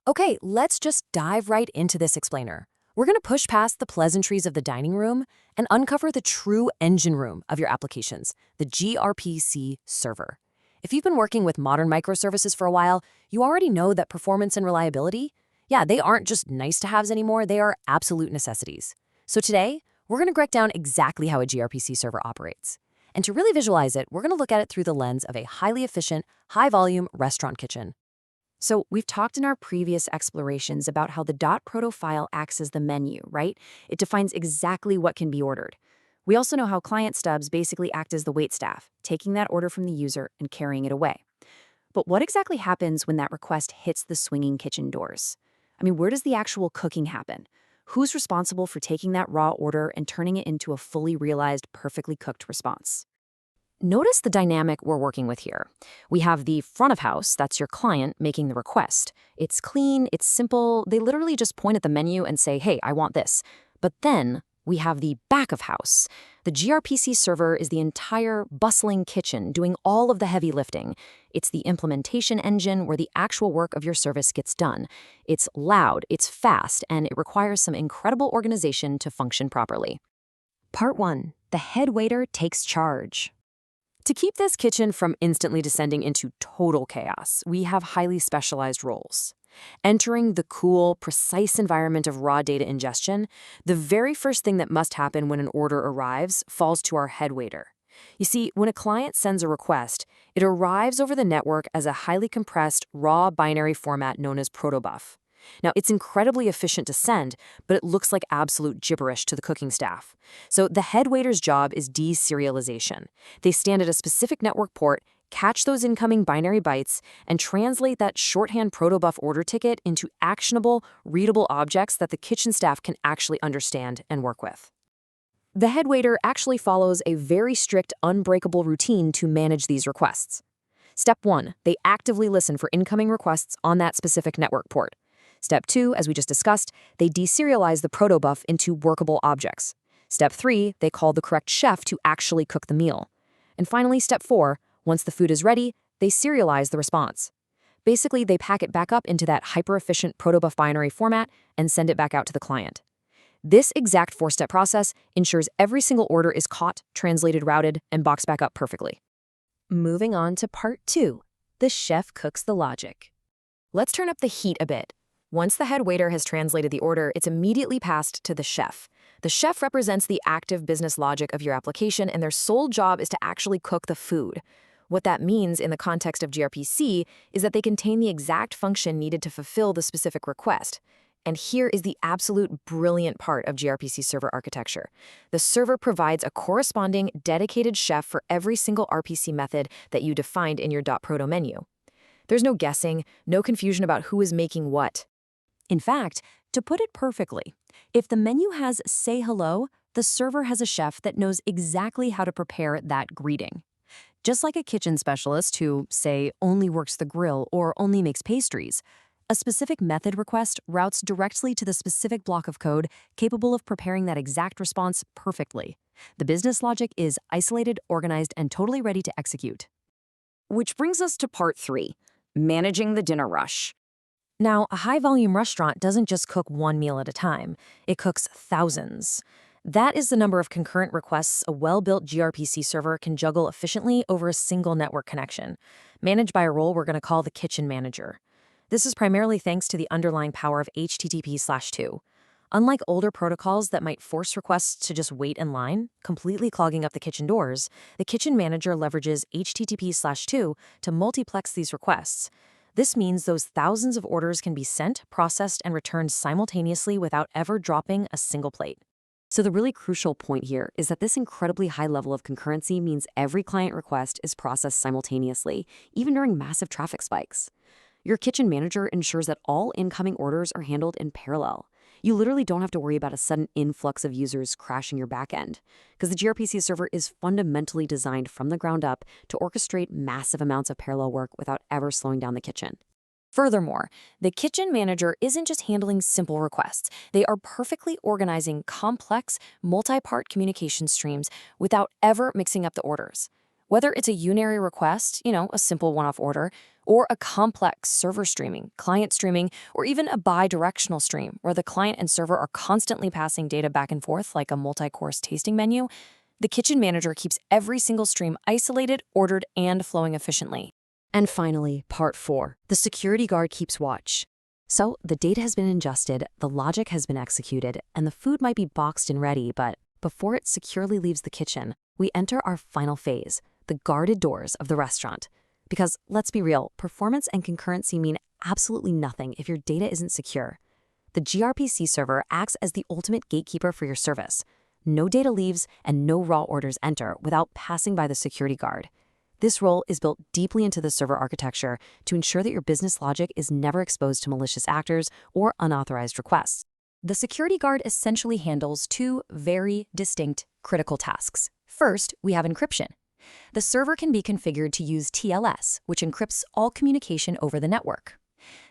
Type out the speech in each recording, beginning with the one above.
Okay, let's just dive right into this explainer. We're going to push past the pleasantries of the dining room and uncover the true engine room of your applications, the gRPC server. If you've been working with modern microservices for a while, you already know that performance and reliability, they aren't just nice-to-haves anymore, they are absolute necessities. So today, we're going to break down exactly how a gRPC server operates. And to really visualize it, we're going to look at it through the lens of a highly efficient, high-volume restaurant kitchen. So we've talked in our previous explorations about how the .proto file acts as the menu, right? It defines exactly what can be ordered. We also know how client stubs basically act as the waitstaff, taking that order from the user and carrying it away. But what exactly happens when that request hits the swinging kitchen doors? I mean, where does the actual cooking happen? Who's responsible for taking that raw order and turning it into a fully realized, perfectly cooked response? Notice the dynamic we're working with here. We have the front of house, that's your client, making the request. It's clean, it's simple, they literally just point at the menu and say, hey, I want this. But then we have the back of house. The gRPC server is the entire bustling kitchen doing all of the heavy lifting. It's the implementation engine where the actual work of your service gets done. It's loud, it's fast, and it requires some incredible organization to function properly. Part 1. The head waiter takes charge. To keep this kitchen from instantly descending into total chaos, we have highly specialized roles. Entering the cool, precise environment of raw data ingestion, the very first thing that must happen when an order arrives falls to our head waiter. You see, when a client sends a request, it arrives over the network as a highly compressed, raw binary format known as Protobuf. Now, it's incredibly efficient to send, but it looks like absolute gibberish to the cooking staff. So the head waiter's job is deserialization. They stand at a specific network port, catch those incoming binary bytes, and translate that shorthand Protobuf order ticket into actionable, readable objects that the kitchen staff can actually understand and work with. The head waiter actually follows a very strict, unbreakable routine to manage these requests. Step 1, they actively listen for incoming requests on that specific network port. Step 2, as we just discussed, they deserialize the Protobuf into workable objects. Step 3, they call the correct chef to actually cook the meal. And finally, Step 4, once the food is ready, they serialize the response. Basically, they pack it back up into that hyper-efficient Protobuf binary format and send it back out to the client. This exact 4-step process ensures every single order is caught, translated, routed, and boxed back up perfectly. Moving on to Part 2, the chef cooks the logic. Let's turn up the heat a bit. Once the head waiter has translated the order, it's immediately passed to the chef. The chef represents the active business logic of your application, and their sole job is to actually cook the food. What that means in the context of gRPC is that they contain the exact function needed to fulfill the specific request. And here is the absolute brilliant part of gRPC server architecture. The server provides a corresponding dedicated chef for every single RPC method that you defined in your .proto menu. There's no guessing, no confusion about who is making what. In fact, to put it perfectly, if the menu has "say hello," the server has a chef that knows exactly how to prepare that greeting. Just like a kitchen specialist who, say, only works the grill or only makes pastries, a specific method request routes directly to the specific block of code capable of preparing that exact response perfectly. The business logic is isolated, organized, and totally ready to execute. Which brings us to Part 3, managing the dinner rush. Now, a high-volume restaurant doesn't just cook one meal at a time. It cooks thousands. That is the number of concurrent requests a well-built gRPC server can juggle efficiently over a single network connection, managed by a role we're going to call the kitchen manager. This is primarily thanks to the underlying power of HTTP/2. Unlike older protocols that might force requests to just wait in line, completely clogging up the kitchen doors, the kitchen manager leverages HTTP/2 to multiplex these requests. This means those thousands of orders can be sent, processed, and returned simultaneously without ever dropping a single plate. So the really crucial point here is that this incredibly high level of concurrency means every client request is processed simultaneously, even during massive traffic spikes. Your kitchen manager ensures that all incoming orders are handled in parallel. You literally don't have to worry about a sudden influx of users crashing your backend, because the gRPC server is fundamentally designed from the ground up to orchestrate massive amounts of parallel work without ever slowing down the kitchen. Furthermore, the kitchen manager isn't just handling simple requests. They are perfectly organizing complex, multi-part communication streams without ever mixing up the orders. Whether it's a unary request, a simple one-off order, or a complex server streaming, client streaming, or even a bi-directional stream where the client and server are constantly passing data back and forth like a multi-course tasting menu, the Kitchen Manager keeps every single stream isolated, ordered, and flowing efficiently. And finally, part 4, the security guard keeps watch. So the data has been ingested, the logic has been executed, and the food might be boxed and ready, but before it securely leaves the kitchen, we enter our final phase, the guarded doors of the restaurant. Because let's be real, performance and concurrency mean absolutely nothing if your data isn't secure. The gRPC server acts as the ultimate gatekeeper for your service. No data leaves and no raw orders enter without passing by the security guard. This role is built deeply into the server architecture to ensure that your business logic is never exposed to malicious actors or unauthorized requests. The security guard essentially handles 2 very distinct critical tasks. First, we have encryption. The server can be configured to use TLS, which encrypts all communication over the network.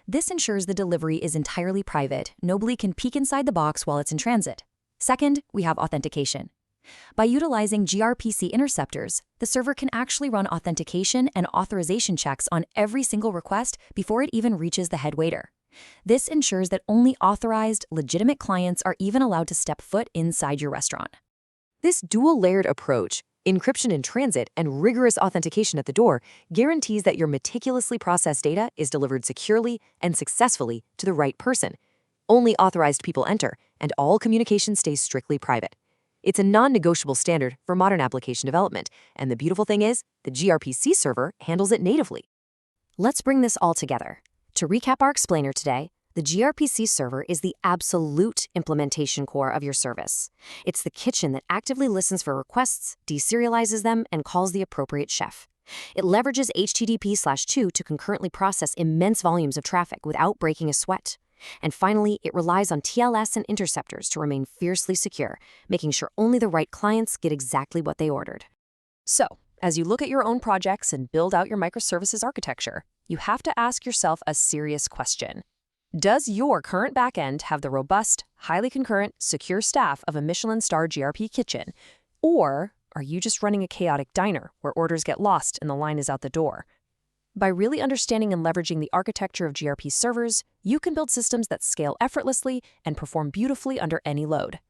This ensures the delivery is entirely private. Nobody can peek inside the box while it's in transit. Second, we have authentication. By utilizing gRPC interceptors, the server can actually run authentication and authorization checks on every single request before it even reaches the head waiter. This ensures that only authorized, legitimate clients are even allowed to step foot inside your restaurant. This dual-layered approach, encryption in transit and rigorous authentication at the door, guarantees that your meticulously processed data is delivered securely and successfully to the right person. Only authorized people enter, and all communication stays strictly private. It's a non-negotiable standard for modern application development, and the beautiful thing is, the gRPC server handles it natively. Let's bring this all together. To recap our explainer today, the gRPC server is the absolute implementation core of your service. It's the kitchen that actively listens for requests, deserializes them, and calls the appropriate chef. It leverages HTTP/2 to concurrently process immense volumes of traffic without breaking a sweat. And finally, it relies on TLS and interceptors to remain fiercely secure, making sure only the right clients get exactly what they ordered. So, as you look at your own projects and build out your microservices architecture, you have to ask yourself a serious question. Does your current backend have the robust, highly concurrent, secure staff of a Michelin-star GRP kitchen? Or are you just running a chaotic diner where orders get lost and the line is out the door? By really understanding and leveraging the architecture of gRP servers, you can build systems that scale effortlessly and perform beautifully under any load.